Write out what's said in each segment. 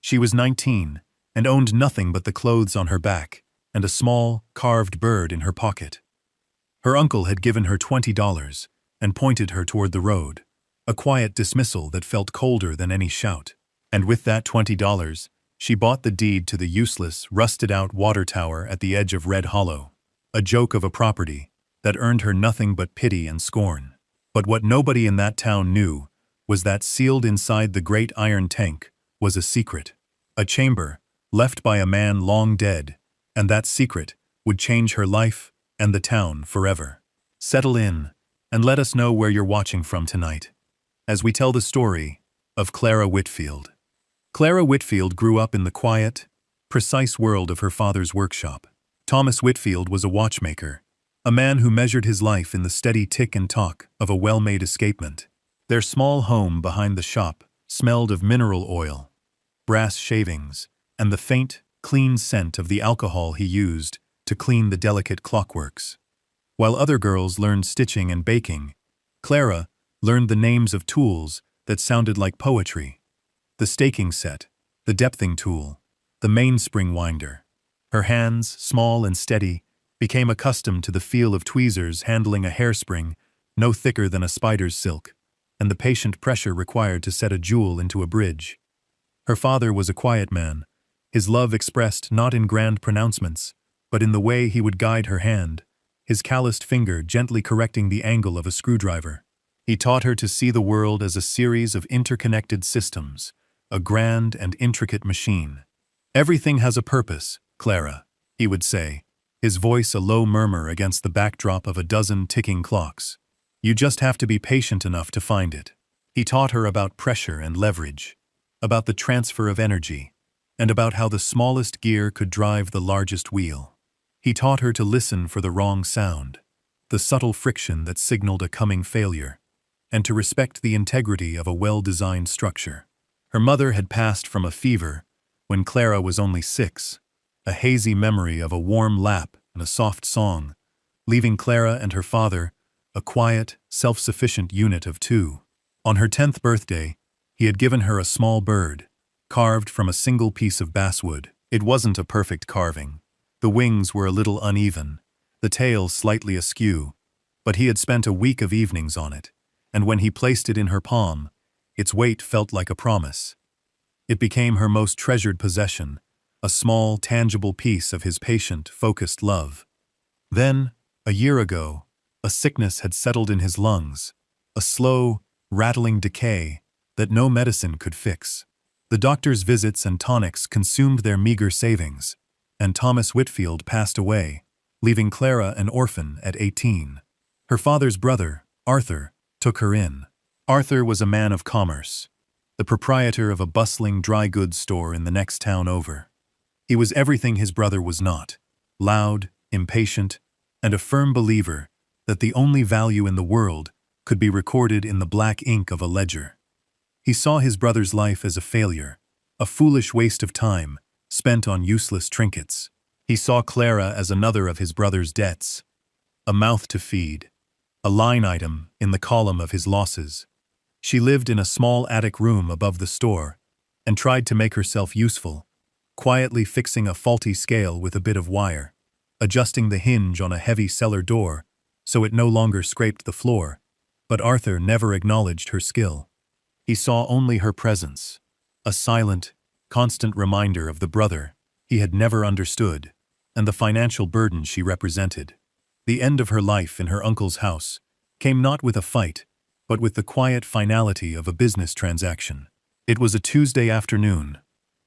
She was 19 and owned nothing but the clothes on her back and a small, carved bird in her pocket. Her uncle had given her $20 and pointed her toward the road, a quiet dismissal that felt colder than any shout. And with that $20, she bought the deed to the useless, rusted-out water tower at the edge of Red Hollow, a joke of a property that earned her nothing but pity and scorn. But what nobody in that town knew was that sealed inside the great iron tank was a secret, a chamber left by a man long dead, and that secret would change her life and the town forever. Settle in and let us know where you're watching from tonight, as we tell the story of Clara Whitfield. Clara Whitfield grew up in the quiet, precise world of her father's workshop. Thomas Whitfield was a watchmaker, a man who measured his life in the steady tick and tock of a well-made escapement. Their small home behind the shop smelled of mineral oil, brass shavings, and the faint, clean scent of the alcohol he used to clean the delicate clockworks. While other girls learned stitching and baking, Clara learned the names of tools that sounded like poetry. The staking set, the depthing tool, the mainspring winder. Her hands, small and steady, became accustomed to the feel of tweezers handling a hairspring no thicker than a spider's silk, and the patient pressure required to set a jewel into a bridge. Her father was a quiet man, his love expressed not in grand pronouncements, but in the way he would guide her hand, his calloused finger gently correcting the angle of a screwdriver. He taught her to see the world as a series of interconnected systems, a grand and intricate machine. "Everything has a purpose, Clara," he would say, his voice a low murmur against the backdrop of a dozen ticking clocks. "You just have to be patient enough to find it." He taught her about pressure and leverage, about the transfer of energy, and about how the smallest gear could drive the largest wheel. He taught her to listen for the wrong sound, the subtle friction that signaled a coming failure, and to respect the integrity of a well-designed structure. Her mother had passed from a fever when Clara was only 6, a hazy memory of a warm lap and a soft song, leaving Clara and her father a quiet, self-sufficient unit of two. On her 10th birthday, he had given her a small bird, carved from a single piece of basswood. It wasn't a perfect carving. The wings were a little uneven, the tail slightly askew, but he had spent a week of evenings on it, and when he placed it in her palm, its weight felt like a promise. It became her most treasured possession, a small, tangible piece of his patient, focused love. Then, a year ago, a sickness had settled in his lungs, a slow, rattling decay that no medicine could fix. The doctor's visits and tonics consumed their meager savings, and Thomas Whitfield passed away, leaving Clara an orphan at 18. Her father's brother, Arthur, took her in. Arthur was a man of commerce, the proprietor of a bustling dry goods store in the next town over. He was everything his brother was not, loud, impatient, and a firm believer that the only value in the world could be recorded in the black ink of a ledger. He saw his brother's life as a failure, a foolish waste of time, spent on useless trinkets. He saw Clara as another of his brother's debts, a mouth to feed, a line item in the column of his losses. She lived in a small attic room above the store and tried to make herself useful, quietly fixing a faulty scale with a bit of wire, adjusting the hinge on a heavy cellar door so it no longer scraped the floor, but Arthur never acknowledged her skill. He saw only her presence, a silent, constant reminder of the brother he had never understood, and the financial burden she represented. The end of her life in her uncle's house came not with a fight, but with the quiet finality of a business transaction. It was a Tuesday afternoon,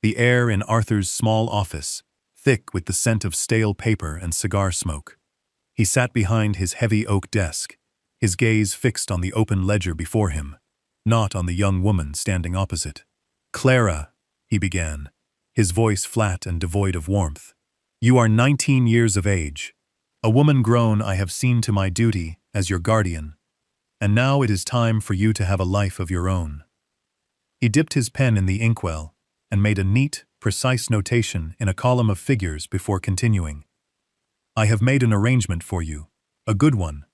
the air in Arthur's small office thick with the scent of stale paper and cigar smoke. He sat behind his heavy oak desk, his gaze fixed on the open ledger before him, not on the young woman standing opposite. "Clara," he began, his voice flat and devoid of warmth. "You are 19 years of age, a woman grown I have seen to my duty as your guardian, and now it is time for you to have a life of your own." He dipped his pen in the inkwell and made a neat, precise notation in a column of figures before continuing. "I have made an arrangement for you, a good one.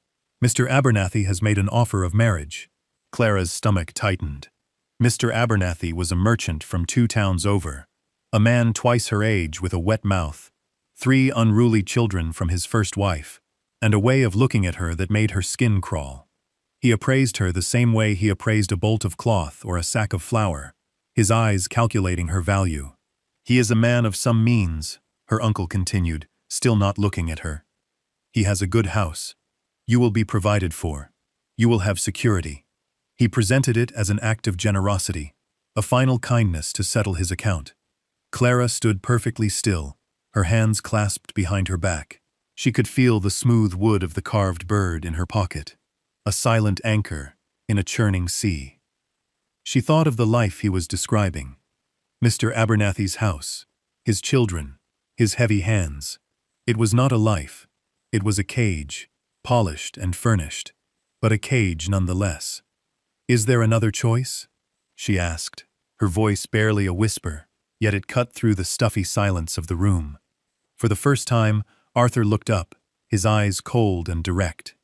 Mr. Abernathy has made an offer of marriage." Clara's stomach tightened. Mr. Abernathy was a merchant from 2 towns over, A man twice her age with a wet mouth, 3 unruly children from his first wife, and a way of looking at her that made her skin crawl. He appraised her the same way he appraised a bolt of cloth or a sack of flour, his eyes calculating her value. "He is a man of some means," her uncle continued, still not looking at her. "He has a good house. You will be provided for. You will have security." He presented it as an act of generosity, a final kindness to settle his account. Clara stood perfectly still, her hands clasped behind her back. She could feel the smooth wood of the carved bird in her pocket, a silent anchor in a churning sea. She thought of the life he was describing. Mr. Abernathy's house, his children, his heavy hands. It was not a life. It was a cage, polished and furnished, but a cage nonetheless. "Is there another choice?" she asked, her voice barely a whisper, yet it cut through the stuffy silence of the room. For the first time, Arthur looked up, his eyes cold and direct.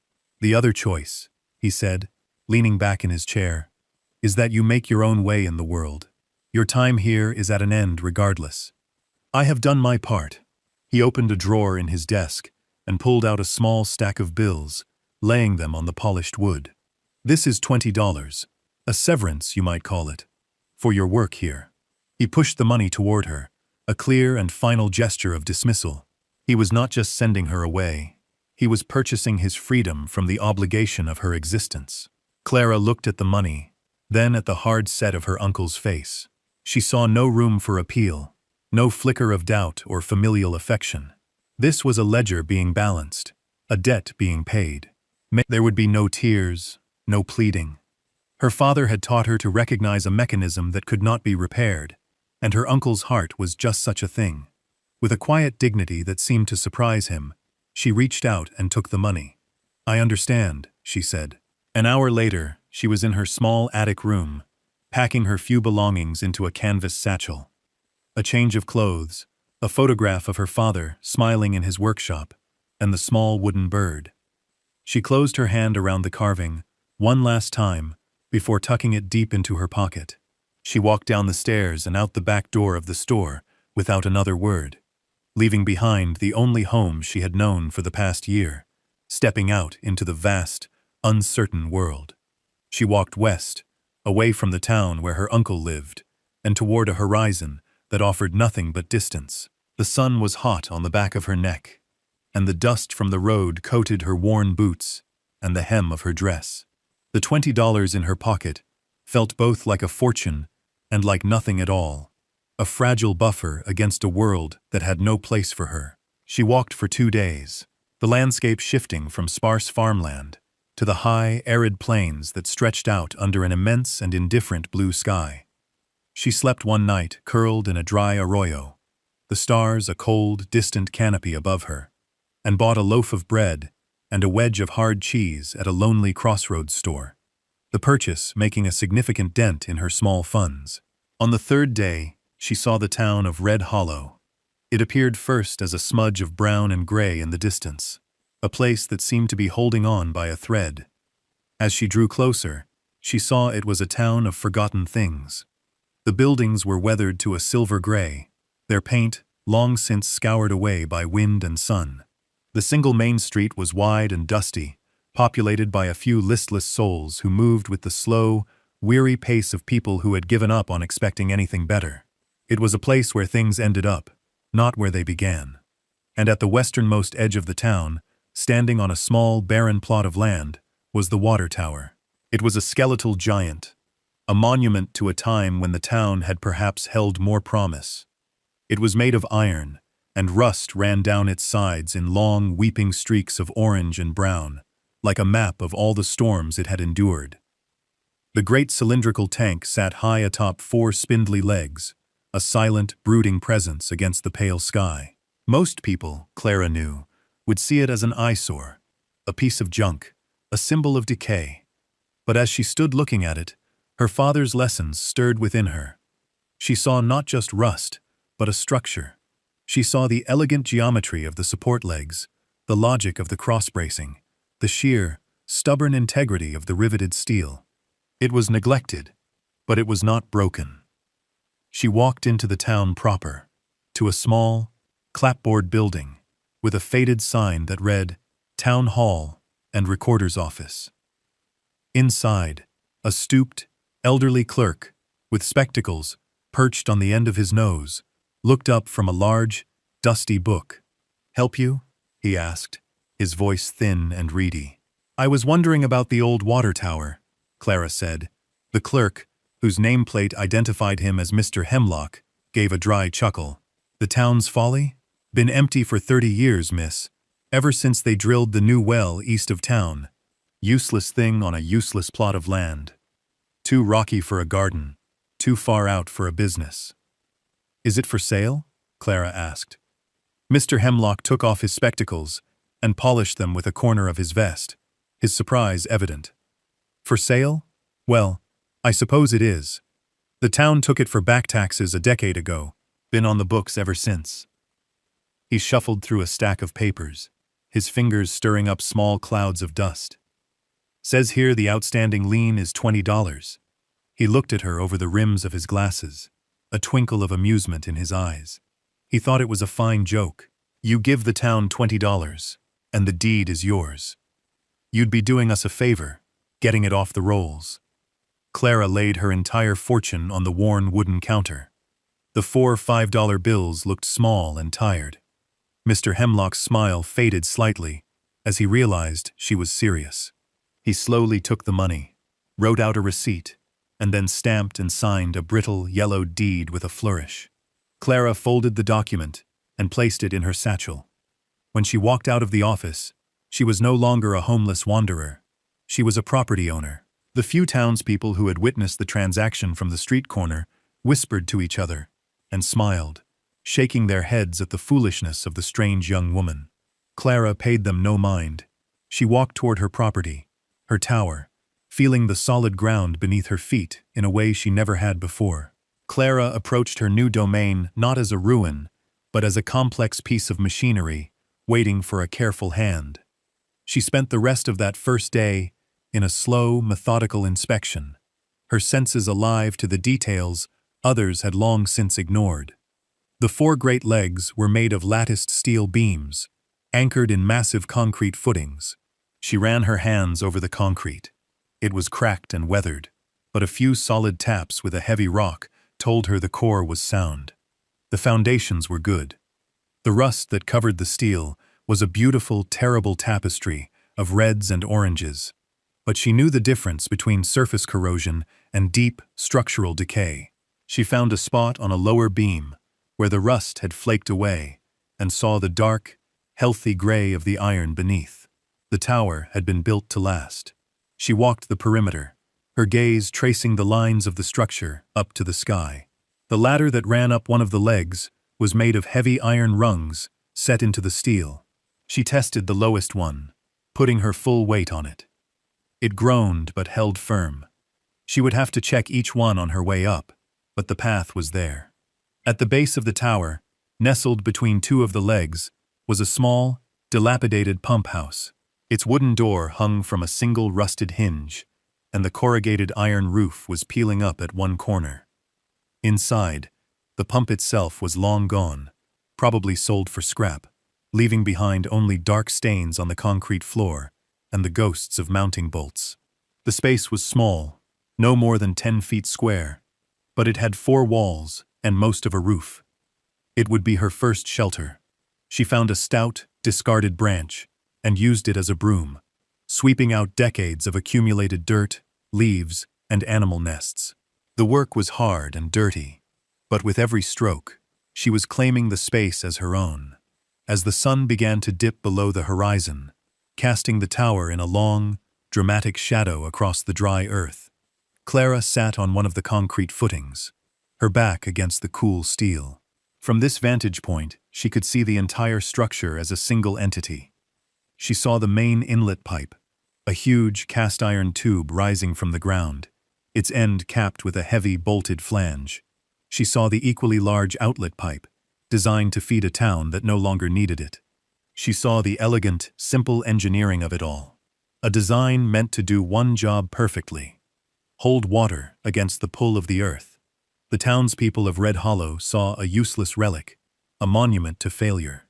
"The other choice," he said, leaning back in his chair, "is that you make your own way in the world. Your time here is at an end regardless. I have done my part." He opened a drawer in his desk and pulled out a small stack of bills, laying them on the polished wood. "This is $20, a severance you might call it, for your work here." He pushed the money toward her, a clear and final gesture of dismissal. He was not just sending her away. He was purchasing his freedom from the obligation of her existence. Clara looked at the money, then at the hard set of her uncle's face. She saw no room for appeal, no flicker of doubt or familial affection. This was a ledger being balanced, a debt being paid. There would be no tears, no pleading. Her father had taught her to recognize a mechanism that could not be repaired, and her uncle's heart was just such a thing. With a quiet dignity that seemed to surprise him, she reached out and took the money. "I understand," she said. An hour later, she was in her small attic room, packing her few belongings into a canvas satchel. A change of clothes, a photograph of her father smiling in his workshop, and the small wooden bird. She closed her hand around the carving, one last time, before tucking it deep into her pocket. She walked down the stairs and out the back door of the store without another word, leaving behind the only home she had known for the past year, stepping out into the vast, uncertain world. She walked west, away from the town where her uncle lived, and toward a horizon that offered nothing but distance. The sun was hot on the back of her neck, and the dust from the road coated her worn boots and the hem of her dress. The $20 in her pocket felt both like a fortune and like nothing at all, a fragile buffer against a world that had no place for her. She walked for 2 days, the landscape shifting from sparse farmland to the high, arid plains that stretched out under an immense and indifferent blue sky. She slept one night, curled in a dry arroyo, the stars a cold, distant canopy above her, and bought a loaf of bread and a wedge of hard cheese at a lonely crossroads store, the purchase making a significant dent in her small funds. On the 3rd day, she saw the town of Red Hollow. It appeared first as a smudge of brown and gray in the distance, a place that seemed to be holding on by a thread. As she drew closer, she saw it was a town of forgotten things. The buildings were weathered to a silver gray, their paint long since scoured away by wind and sun. The single main street was wide and dusty, populated by a few listless souls who moved with the slow, weary pace of people who had given up on expecting anything better. It was a place where things ended up, not where they began. And at the westernmost edge of the town, standing on a small, barren plot of land, was the water tower. It was a skeletal giant, a monument to a time when the town had perhaps held more promise. It was made of iron, and rust ran down its sides in long, weeping streaks of orange and brown, like a map of all the storms it had endured. The great cylindrical tank sat high atop 4 spindly legs, a silent, brooding presence against the pale sky. Most people, Clara knew, would see it as an eyesore, a piece of junk, a symbol of decay. But as she stood looking at it, her father's lessons stirred within her. She saw not just rust, but a structure. She saw the elegant geometry of the support legs, the logic of the cross-bracing, the sheer, stubborn integrity of the riveted steel. It was neglected, but it was not broken. She walked into the town proper, to a small, clapboard building, with a faded sign that read, Town Hall and Recorder's Office. Inside, a stooped, elderly clerk, with spectacles perched on the end of his nose, looked up from a large, dusty book. "Help you?" he asked, his voice thin and reedy. "I was wondering about the old water tower," Clara said. The clerk, whose nameplate identified him as Mr. Hemlock, gave a dry chuckle. "The town's folly? Been empty for 30 years, miss. Ever since they drilled the new well east of town. Useless thing on a useless plot of land. Too rocky for a garden, too far out for a business." "Is it for sale?" Clara asked. Mr. Hemlock took off his spectacles and polished them with a corner of his vest, his surprise evident. "For sale? Well, I suppose it is. The town took it for back taxes a decade ago, been on the books ever since." He shuffled through a stack of papers, his fingers stirring up small clouds of dust. "Says here the outstanding lien is $20. He looked at her over the rims of his glasses, a twinkle of amusement in his eyes. He thought it was a fine joke. "You give the town $20, and the deed is yours. You'd be doing us a favor, getting it off the rolls." Clara laid her entire fortune on the worn wooden counter. The 4 $5 bills looked small and tired. Mr. Hemlock's smile faded slightly as he realized she was serious. He slowly took the money, wrote out a receipt, and then stamped and signed a brittle, yellow deed with a flourish. Clara folded the document and placed it in her satchel. When she walked out of the office, she was no longer a homeless wanderer. She was a property owner. The few townspeople who had witnessed the transaction from the street corner whispered to each other and smiled, shaking their heads at the foolishness of the strange young woman. Clara paid them no mind. She walked toward her property, her tower, feeling the solid ground beneath her feet in a way she never had before. Clara approached her new domain not as a ruin, but as a complex piece of machinery, waiting for a careful hand. She spent the rest of that first day in a slow, methodical inspection, her senses alive to the details others had long since ignored. The 4 great legs were made of latticed steel beams, anchored in massive concrete footings. She ran her hands over the concrete. It was cracked and weathered, but a few solid taps with a heavy rock told her the core was sound. The foundations were good. The rust that covered the steel was a beautiful, terrible tapestry of reds and oranges, but she knew the difference between surface corrosion and deep, structural decay. She found a spot on a lower beam where the rust had flaked away and saw the dark, healthy gray of the iron beneath. The tower had been built to last. She walked the perimeter, her gaze tracing the lines of the structure up to the sky. The ladder that ran up one of the legs was made of heavy iron rungs set into the steel. She tested the lowest one, putting her full weight on it. It groaned but held firm. She would have to check each one on her way up, but the path was there. At the base of the tower, nestled between 2 of the legs, was a small, dilapidated pump house. Its wooden door hung from a single rusted hinge, and the corrugated iron roof was peeling up at one corner. Inside, the pump itself was long gone, probably sold for scrap, leaving behind only dark stains on the concrete floor and the ghosts of mounting bolts. The space was small, no more than 10 feet square, but it had 4 walls and most of a roof. It would be her first shelter. She found a stout, discarded branch and used it as a broom, sweeping out decades of accumulated dirt, leaves, and animal nests. The work was hard and dirty, but with every stroke, she was claiming the space as her own. As the sun began to dip below the horizon, casting the tower in a long, dramatic shadow across the dry earth, Clara sat on one of the concrete footings, her back against the cool steel. From this vantage point, she could see the entire structure as a single entity. She saw the main inlet pipe, a huge cast-iron tube rising from the ground, its end capped with a heavy bolted flange. She saw the equally large outlet pipe, designed to feed a town that no longer needed it. She saw the elegant, simple engineering of it all. A design meant to do one job perfectly: hold water against the pull of the earth. The townspeople of Red Hollow saw a useless relic, a monument to failure.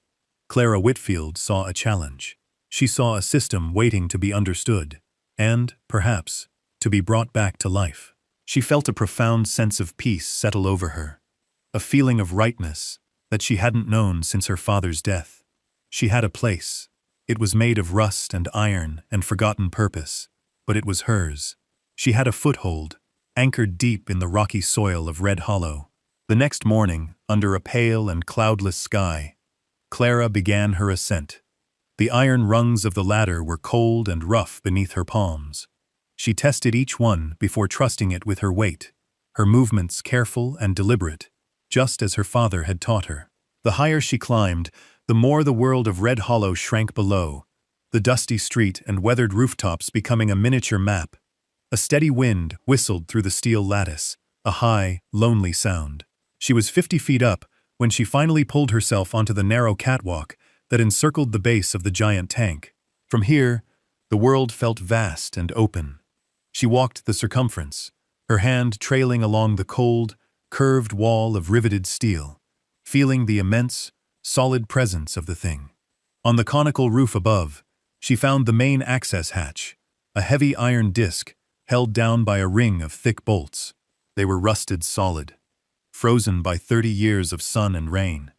Clara Whitfield saw a challenge. She saw a system waiting to be understood, and, perhaps, to be brought back to life. She felt a profound sense of peace settle over her, a feeling of rightness that she hadn't known since her father's death. She had a place. It was made of rust and iron and forgotten purpose, but it was hers. She had a foothold, anchored deep in the rocky soil of Red Hollow. The next morning, under a pale and cloudless sky, Clara began her ascent. The iron rungs of the ladder were cold and rough beneath her palms. She tested each one before trusting it with her weight, her movements careful and deliberate, just as her father had taught her. The higher she climbed, the more the world of Red Hollow shrank below, the dusty street and weathered rooftops becoming a miniature map. A steady wind whistled through the steel lattice, a high, lonely sound. She was 50 feet up when she finally pulled herself onto the narrow catwalk that encircled the base of the giant tank. From here, the world felt vast and open. She walked the circumference, her hand trailing along the cold, curved wall of riveted steel, feeling the immense, solid presence of the thing. On the conical roof above, she found the main access hatch, a heavy iron disc held down by a ring of thick bolts. They were rusted solid, frozen by 30 years of sun and rain.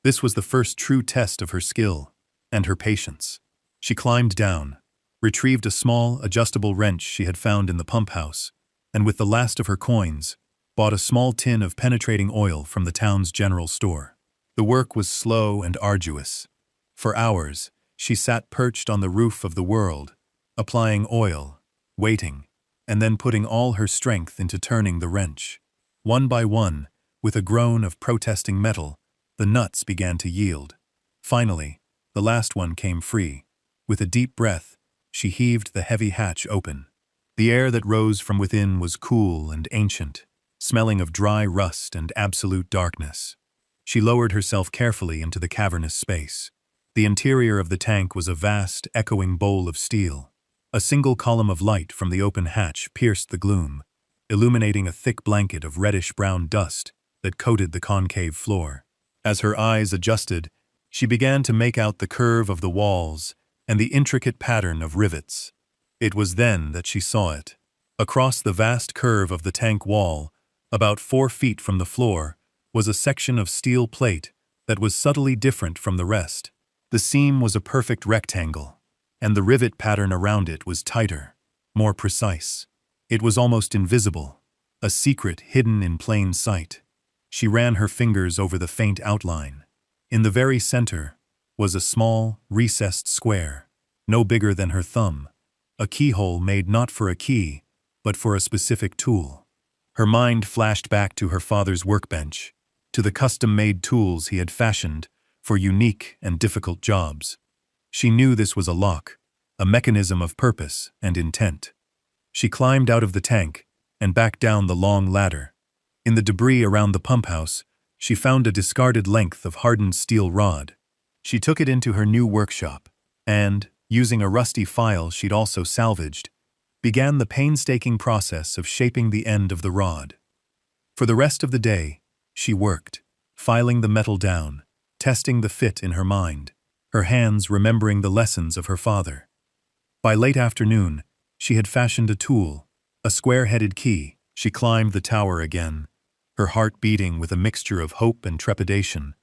This was the first true test of her skill and her patience. She climbed down, retrieved a small, adjustable wrench she had found in the pump house, and with the last of her coins, bought a small tin of penetrating oil from the town's general store. The work was slow and arduous. For hours, she sat perched on the roof of the world, applying oil, waiting, and then putting all her strength into turning the wrench. One by one, with a groan of protesting metal, the nuts began to yield. Finally, the last one came free. With a deep breath, she heaved the heavy hatch open. The air that rose from within was cool and ancient, smelling of dry rust and absolute darkness. She lowered herself carefully into the cavernous space. The interior of the tank was a vast, echoing bowl of steel. A single column of light from the open hatch pierced the gloom, illuminating a thick blanket of reddish-brown dust that coated the concave floor. As her eyes adjusted, she began to make out the curve of the walls and the intricate pattern of rivets. It was then that she saw it. Across the vast curve of the tank wall, about 4 feet from the floor, was a section of steel plate that was subtly different from the rest. The seam was a perfect rectangle, and the rivet pattern around it was tighter, more precise. It was almost invisible, a secret hidden in plain sight. She ran her fingers over the faint outline. In the very center was a small, recessed square, no bigger than her thumb, a keyhole made not for a key, but for a specific tool. Her mind flashed back to her father's workbench, to the custom-made tools he had fashioned for unique and difficult jobs. She knew this was a lock, a mechanism of purpose and intent. She climbed out of the tank and back down the long ladder. In the debris around the pump house, she found a discarded length of hardened steel rod. She took it into her new workshop and, using a rusty file she'd also salvaged, began the painstaking process of shaping the end of the rod. For the rest of the day, she worked, filing the metal down, testing the fit in her mind, her hands remembering the lessons of her father. By late afternoon, she had fashioned a tool, a square-headed key. She climbed the tower again, her heart beating with a mixture of hope and trepidation.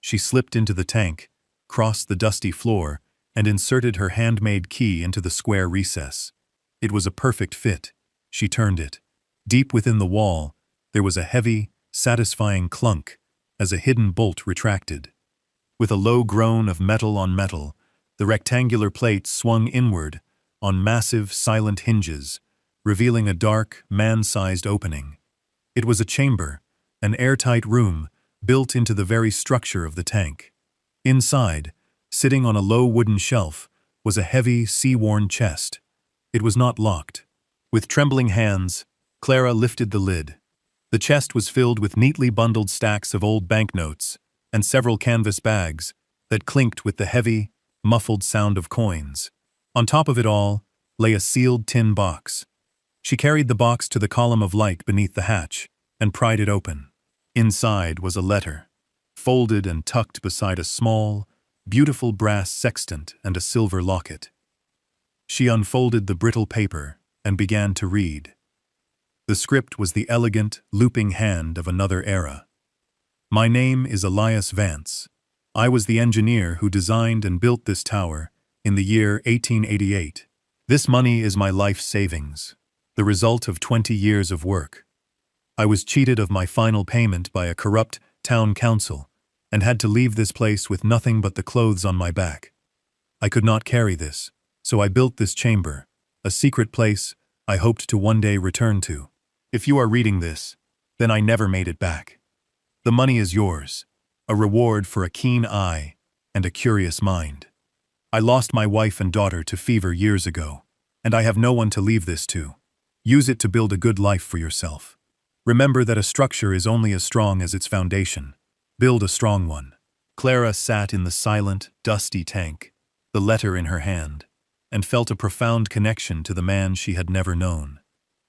She slipped into the tank, crossed the dusty floor, and inserted her handmade key into the square recess. It was a perfect fit. She turned it. Deep within the wall, there was a heavy, satisfying clunk as a hidden bolt retracted. With a low groan of metal on metal, the rectangular plate swung inward on massive, silent hinges, revealing a dark, man-sized opening. It was a chamber, an airtight room built into the very structure of the tank. Inside, sitting on a low wooden shelf, was a heavy, sea-worn chest. It was not locked. With trembling hands, Clara lifted the lid. The chest was filled with neatly bundled stacks of old banknotes and several canvas bags that clinked with the heavy, muffled sound of coins. On top of it all lay a sealed tin box. She carried the box to the column of light beneath the hatch, and pried it open. Inside was a letter, folded and tucked beside a small, beautiful brass sextant and a silver locket. She unfolded the brittle paper and began to read. The script was the elegant, looping hand of another era. My name is Elias Vance. I was the engineer who designed and built this tower in the year 1888. This money is my life savings, the result of 20 years of work. I was cheated of my final payment by a corrupt town council and had to leave this place with nothing but the clothes on my back. I could not carry this, so I built this chamber, a secret place I hoped to one day return to. If you are reading this, then I never made it back. The money is yours, a reward for a keen eye and a curious mind. I lost my wife and daughter to fever years ago, and I have no one to leave this to. Use it to build a good life for yourself. Remember that a structure is only as strong as its foundation. Build a strong one. Clara sat in the silent, dusty tank, the letter in her hand, and felt a profound connection to the man she had never known.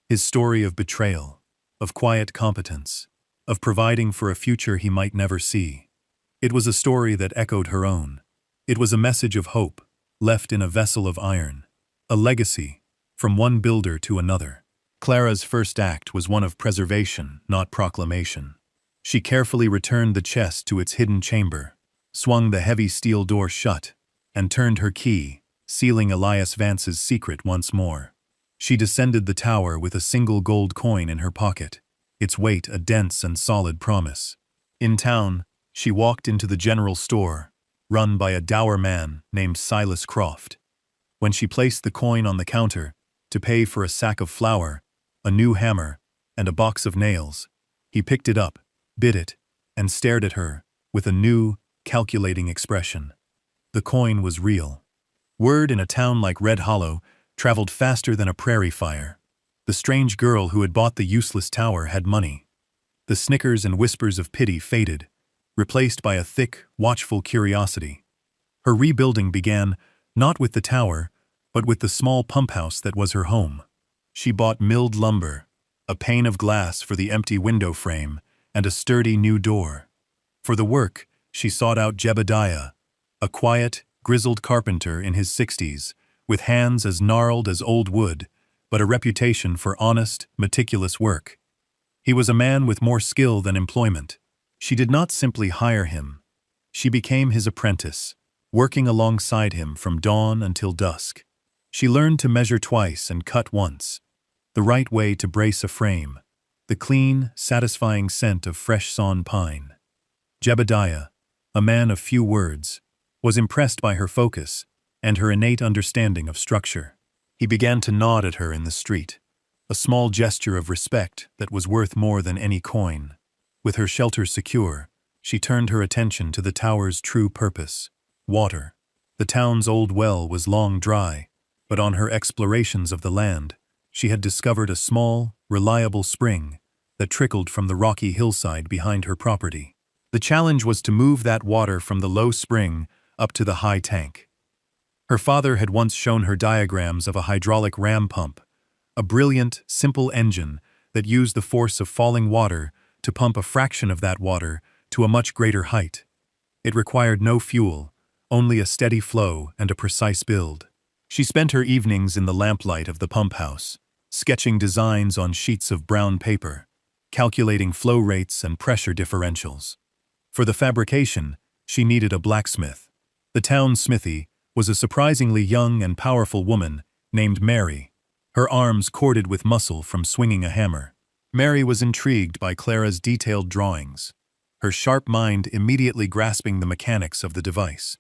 His story of betrayal, of quiet competence, of providing for a future he might never see. It was a story that echoed her own. It was a message of hope, left in a vessel of iron, a legacy from one builder to another. Clara's first act was one of preservation, not proclamation. She carefully returned the chest to its hidden chamber, swung the heavy steel door shut, and turned her key, sealing Elias Vance's secret once more. She descended the tower with a single gold coin in her pocket, its weight a dense and solid promise. In town, she walked into the general store, run by a dour man named Silas Croft. When she placed the coin on the counter to pay for a sack of flour, a new hammer, and a box of nails, he picked it up, bit it, and stared at her with a new, calculating expression. The coin was real. Word in a town like Red Hollow traveled faster than a prairie fire. The strange girl who had bought the useless tower had money. The snickers and whispers of pity faded, replaced by a thick, watchful curiosity. Her rebuilding began not with the tower, but with the small pump house that was her home. She bought milled lumber, a pane of glass for the empty window frame, and a sturdy new door. For the work, she sought out Jebediah, a quiet, grizzled carpenter in his 60s, with hands as gnarled as old wood, but a reputation for honest, meticulous work. He was a man with more skill than employment. She did not simply hire him. She became his apprentice, working alongside him from dawn until dusk. She learned to measure twice and cut once, the right way to brace a frame, the clean, satisfying scent of fresh sawn pine. Jebediah, a man of few words, was impressed by her focus and her innate understanding of structure. He began to nod at her in the street, a small gesture of respect that was worth more than any coin. With her shelter secure, she turned her attention to the tower's true purpose: water. The town's old well was long dry, but on her explorations of the land, she had discovered a small, reliable spring that trickled from the rocky hillside behind her property. The challenge was to move that water from the low spring up to the high tank. Her father had once shown her diagrams of a hydraulic ram pump, a brilliant, simple engine that used the force of falling water to pump a fraction of that water to a much greater height. It required no fuel, only a steady flow and a precise build. She spent her evenings in the lamplight of the pump house, sketching designs on sheets of brown paper, calculating flow rates and pressure differentials. For the fabrication, she needed a blacksmith. The town's smithy was a surprisingly young and powerful woman named Mary, her arms corded with muscle from swinging a hammer. Mary was intrigued by Clara's detailed drawings, her sharp mind immediately grasping the mechanics of the device.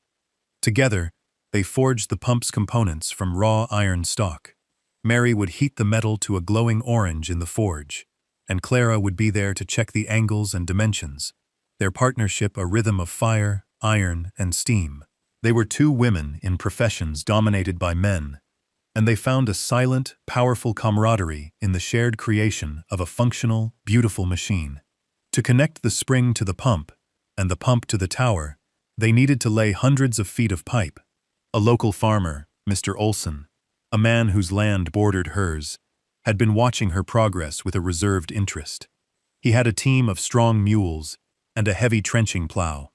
Together, they forged the pump's components from raw iron stock. Mary would heat the metal to a glowing orange in the forge, and Clara would be there to check the angles and dimensions, their partnership a rhythm of fire, iron, and steam. They were two women in professions dominated by men, and they found a silent, powerful camaraderie in the shared creation of a functional, beautiful machine. To connect the spring to the pump, and the pump to the tower, they needed to lay hundreds of feet of pipe. A local farmer, Mr. Olson, a man whose land bordered hers, had been watching her progress with a reserved interest. He had a team of strong mules and a heavy trenching plow.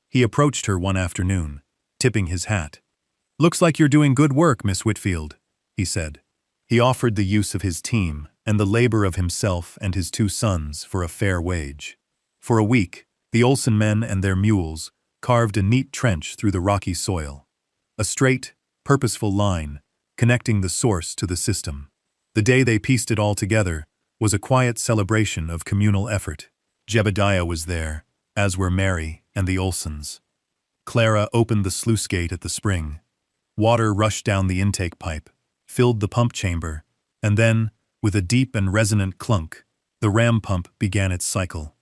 He approached her one afternoon, tipping his hat. "Looks like you're doing good work, Miss Whitfield," he said. He offered the use of his team and the labor of himself and his 2 sons for a fair wage. For a week, the Olsen men and their mules carved a neat trench through the rocky soil. A straight, purposeful line connecting the source to the system. The day they pieced it all together was a quiet celebration of communal effort. Jebediah was there, as were Mary and the Olsens. Clara opened the sluice gate at the spring. Water rushed down the intake pipe, filled the pump chamber, and then, with a deep and resonant clunk, the ram pump began its cycle.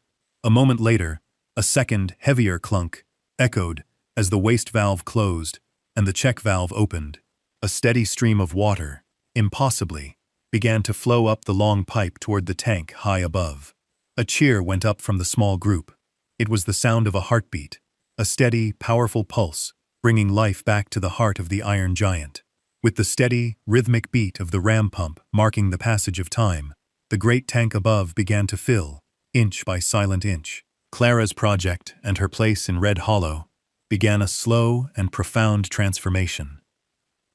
A moment later, a second, heavier clunk echoed as the waste valve closed and the check valve opened. A steady stream of water, impossibly, began to flow up the long pipe toward the tank high above. A cheer went up from the small group. It was the sound of a heartbeat, a steady, powerful pulse, bringing life back to the heart of the iron giant. With the steady, rhythmic beat of the ram pump marking the passage of time, the great tank above began to fill, inch by silent inch. Clara's project and her place in Red Hollow began a slow and profound transformation.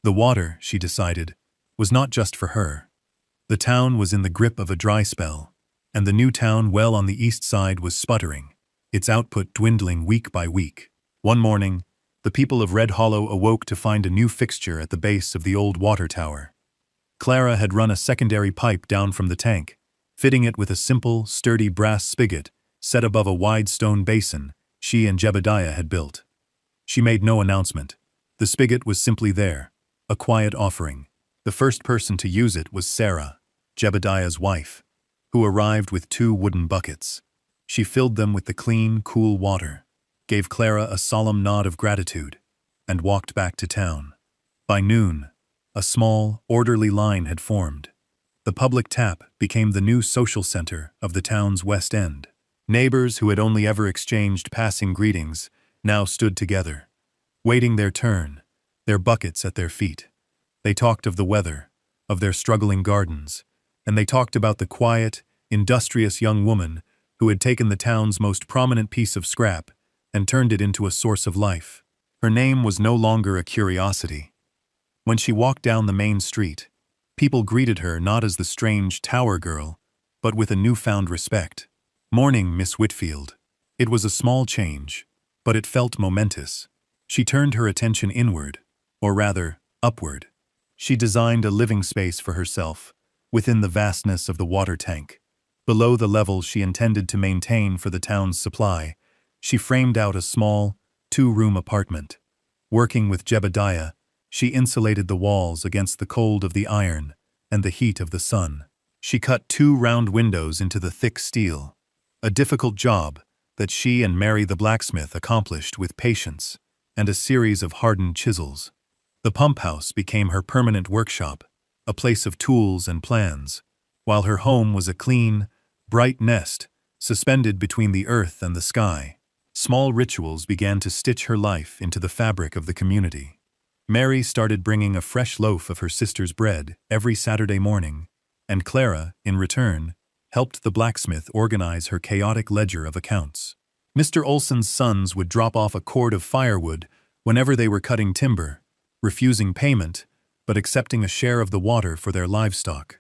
The water, she decided, was not just for her. The town was in the grip of a dry spell, and the new town well on the east side was sputtering, its output dwindling week by week. One morning, the people of Red Hollow awoke to find a new fixture at the base of the old water tower. Clara had run a secondary pipe down from the tank, fitting it with a simple, sturdy brass spigot set above a wide stone basin she and Jebediah had built. She made no announcement. The spigot was simply there, a quiet offering. The first person to use it was Sarah, Jebediah's wife, who arrived with 2 wooden buckets. She filled them with the clean, cool water, gave Clara a solemn nod of gratitude, and walked back to town. By noon, a small, orderly line had formed. The public tap became the new social center of the town's west end. Neighbors who had only ever exchanged passing greetings now stood together, waiting their turn, their buckets at their feet. They talked of the weather, of their struggling gardens, and they talked about the quiet, industrious young woman who had taken the town's most prominent piece of scrap and turned it into a source of life. Her name was no longer a curiosity. When she walked down the main street, people greeted her not as the strange tower girl, but with a newfound respect. "Morning, Miss Whitfield." It was a small change, but it felt momentous. She turned her attention inward, or rather, upward. She designed a living space for herself, within the vastness of the water tank. Below the level she intended to maintain for the town's supply, she framed out a small, 2-room apartment. Working with Jebediah, she insulated the walls against the cold of the iron and the heat of the sun. She cut 2 round windows into the thick steel, a difficult job that she and Mary the blacksmith accomplished with patience and a series of hardened chisels. The pump house became her permanent workshop, a place of tools and plans, while her home was a clean, bright nest suspended between the earth and the sky. Small rituals began to stitch her life into the fabric of the community. Mary started bringing a fresh loaf of her sister's bread every Saturday morning, and Clara, in return, helped the blacksmith organize her chaotic ledger of accounts. Mr. Olsen's sons would drop off a cord of firewood whenever they were cutting timber, refusing payment, but accepting a share of the water for their livestock.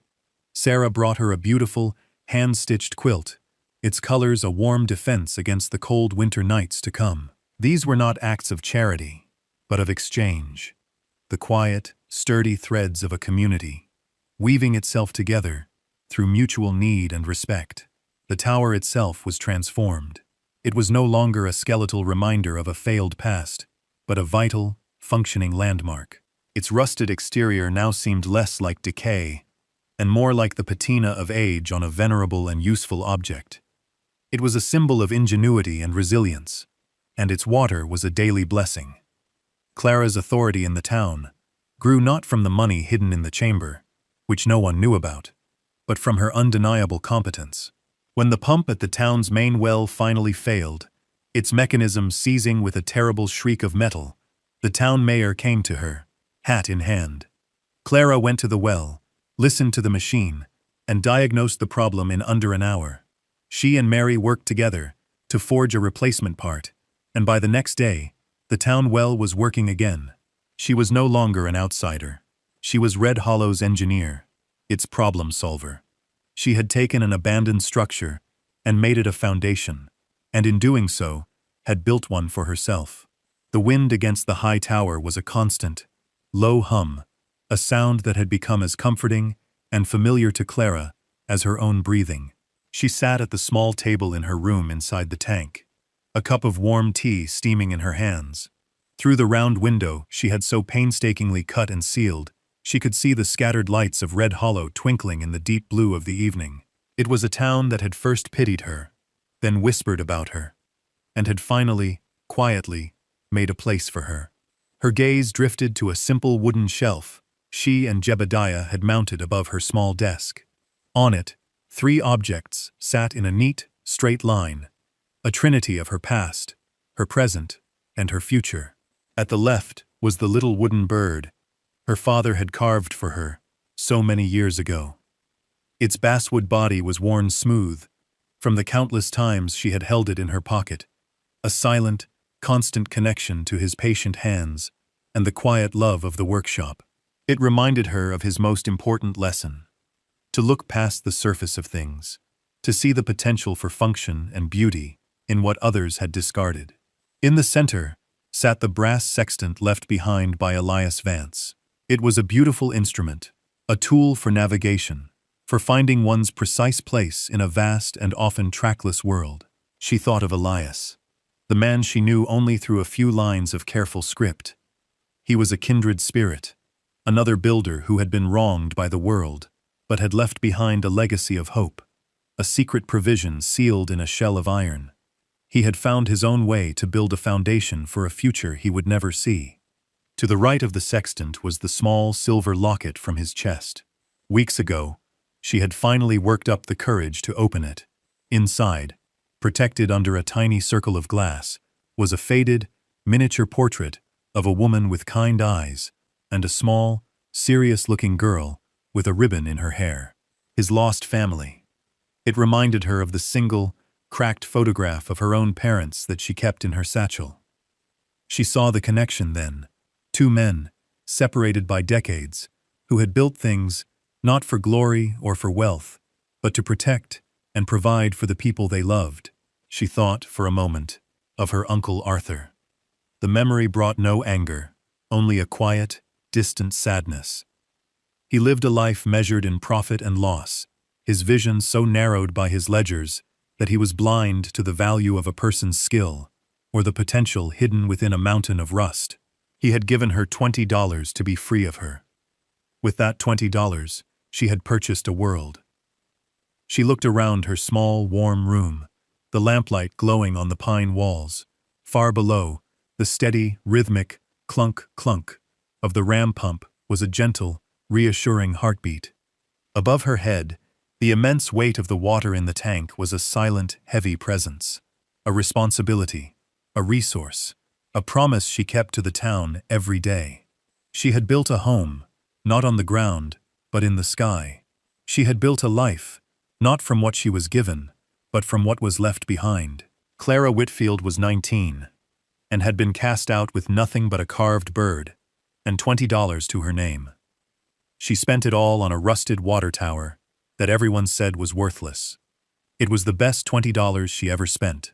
Sarah brought her a beautiful, hand-stitched quilt, its colors a warm defense against the cold winter nights to come. These were not acts of charity, but of exchange. The quiet, sturdy threads of a community, weaving itself together through mutual need and respect. The tower itself was transformed. It was no longer a skeletal reminder of a failed past, but a vital, functioning landmark. Its rusted exterior now seemed less like decay and more like the patina of age on a venerable and useful object. It was a symbol of ingenuity and resilience, and its water was a daily blessing. Clara's authority in the town grew not from the money hidden in the chamber, which no one knew about, but from her undeniable competence. When the pump at the town's main well finally failed, its mechanism seizing with a terrible shriek of metal, the town mayor came to her, hat in hand. Clara went to the well, listened to the machine, and diagnosed the problem in under an hour. She and Mary worked together to forge a replacement part, and by the next day, the town well was working again. She was no longer an outsider. She was Red Hollow's engineer, its problem solver. She had taken an abandoned structure and made it a foundation, and in doing so, had built one for herself. The wind against the high tower was a constant, low hum, a sound that had become as comforting and familiar to Clara as her own breathing. She sat at the small table in her room inside the tank, a cup of warm tea steaming in her hands. Through the round window she had so painstakingly cut and sealed, she could see the scattered lights of Red Hollow twinkling in the deep blue of the evening. It was a town that had first pitied her, then whispered about her, and had finally, quietly, made a place for her. Her gaze drifted to a simple wooden shelf she and Jebediah had mounted above her small desk. On it, 3 objects sat in a neat, straight line, a trinity of her past, her present, and her future. At the left was the little wooden bird her father had carved for her so many years ago. Its basswood body was worn smooth from the countless times she had held it in her pocket, a silent, constant connection to his patient hands and the quiet love of the workshop. It reminded her of his most important lesson: to look past the surface of things, to see the potential for function and beauty in what others had discarded. In the center sat the brass sextant left behind by Elias Vance. It was a beautiful instrument, a tool for navigation, for finding one's precise place in a vast and often trackless world. She thought of Elias, the man she knew only through a few lines of careful script. He was a kindred spirit, another builder who had been wronged by the world, but had left behind a legacy of hope, a secret provision sealed in a shell of iron. He had found his own way to build a foundation for a future he would never see. To the right of the sextant was the small silver locket from his chest. Weeks ago, she had finally worked up the courage to open it. Inside, protected under a tiny circle of glass, was a faded, miniature portrait of a woman with kind eyes and a small, serious-looking girl with a ribbon in her hair. His lost family. It reminded her of the single, cracked photograph of her own parents that she kept in her satchel. She saw the connection then. 2 men, separated by decades, who had built things not for glory or for wealth, but to protect and provide for the people they loved. She thought, for a moment, of her Uncle Arthur. The memory brought no anger, only a quiet, distant sadness. He lived a life measured in profit and loss, his vision so narrowed by his ledgers that he was blind to the value of a person's skill or the potential hidden within a mountain of rust. He had given her $20 to be free of her. With that $20, she had purchased a world. She looked around her small, warm room, the lamplight glowing on the pine walls. Far below, the steady, rhythmic clunk, clunk of the ram pump was a gentle, reassuring heartbeat. Above her head, the immense weight of the water in the tank was a silent, heavy presence, a responsibility, a resource, a promise she kept to the town every day. She had built a home, not on the ground, but in the sky. She had built a life, not from what she was given, but from what was left behind. Clara Whitfield was 19, and had been cast out with nothing but a carved bird and $20 to her name. She spent it all on a rusted water tower that everyone said was worthless. It was the best $20 she ever spent.